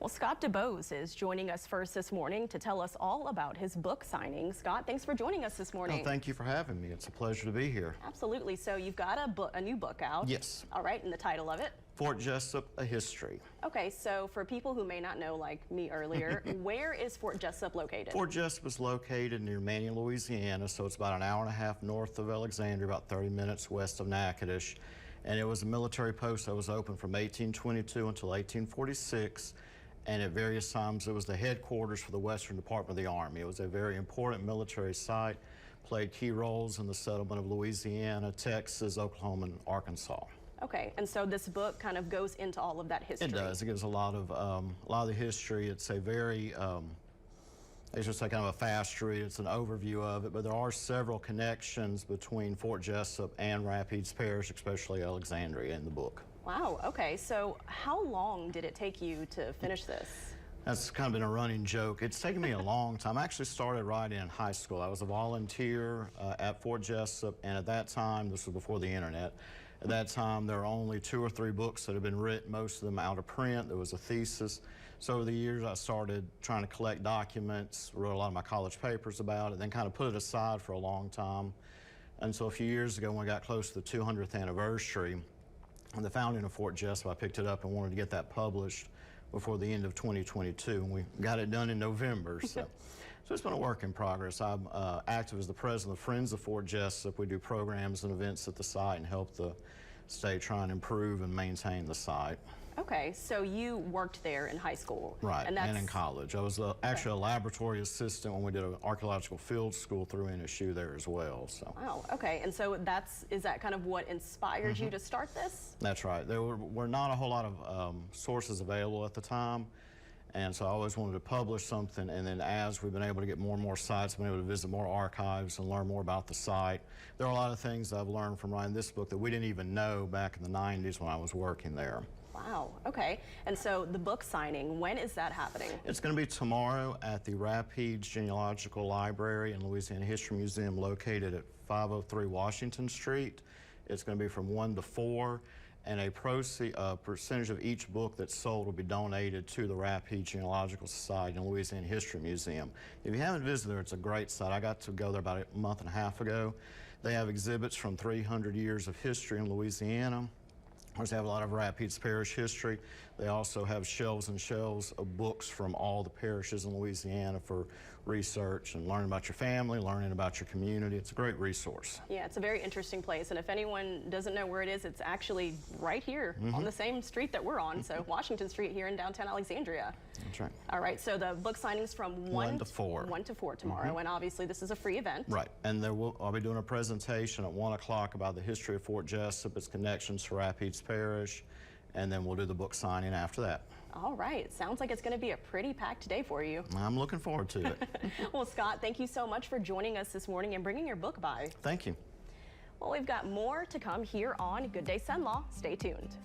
Well, Scott Debose is joining us first this morning to tell us all about his book signing. Scott, thanks for joining us this morning. Oh, thank you for having me. It's a pleasure to be here. Absolutely. So you've got a new book out. Yes. All right, and the title of it? Fort Jesup, A History. Okay, so for people who may not know, like me earlier, where is Fort Jesup located? Fort Jesup is located near Manning, Louisiana, so it's about an hour and a half north of Alexandria, about 30 minutes west of Natchitoches. And it was a military post that was open from 1822 until 1846. And at various times it was the headquarters for the Western Department of the Army. It was a very important military site, played key roles in the settlement of Louisiana, Texas, Oklahoma, and Arkansas. Okay, and so this book kind of goes into all of that history. It does. It gives a lot of the history. It's a very, it's just like kind of a fast read. It's an overview of it, but there are several connections between Fort Jesup and Rapides Parish, especially Alexandria, in the book. Wow, okay, so how long did it take you to finish this? That's kind of been a running joke. It's taken me a long time. I actually started writing in high school. I was a volunteer at Fort Jesup, and at that time, this was before the internet, at that time there were only 2 or 3 books that had been written, most of them out of print. There was a thesis. So over the years I started trying to collect documents, wrote a lot of my college papers about it, then kind of put it aside for a long time. And so a few years ago when we got close to the 200th anniversary, and the founding of Fort Jesup, I picked it up and wanted to get that published before the end of 2022, and we got it done in November. So it's been a work in progress. I'm active as the president of Friends of Fort Jesup. We do programs and events at the site and help the state try and improve and maintain the site. Okay, so you worked there in high school. Right, and in college. I was actually a laboratory assistant when we did an archaeological field school through NSU there as well. So. Wow, okay, and so is that kind of what inspired you to start this? That's right. There were not a whole lot of sources available at the time, and so I always wanted to publish something, and then as we've been able to get more and more sites, been able to visit more archives and learn more about the site. There are a lot of things I've learned from writing this book that we didn't even know back in the 90s when I was working there. Wow, okay. And so the book signing, when is that happening? It's going to be tomorrow at the Rapides Genealogical Library and Louisiana History Museum located at 503 Washington Street. It's going to be from 1 to 4, and a percentage of each book that's sold will be donated to the Rapides Genealogical Society and Louisiana History Museum. If you haven't visited there, it's a great site. I got to go there about a month and a half ago. They have exhibits from 300 years of history in Louisiana. Of course, they have a lot of Rapides Parish history. They also have shelves and shelves of books from all the parishes in Louisiana for research and learning about your family, learning about your community. It's a great resource. Yeah, it's a very interesting place, and if anyone doesn't know where it is, it's actually right here on the same street that we're on, so Washington Street here in downtown Alexandria. That's right. All right, so the book signing's from 1 to 4. 1 to 4 tomorrow, and obviously this is a free event. Right, and I'll be doing a presentation at 1 o'clock about the history of Fort Jesup, its connections to Rapides Parish, and then we'll do the book signing after that. All right, it sounds like it's going to be a pretty packed day for you. I'm looking forward to it. Well, Scott, thank you so much for joining us this morning and bringing your book by. Thank you. Well, we've got more to come here on Good Day Son-Law. Stay tuned.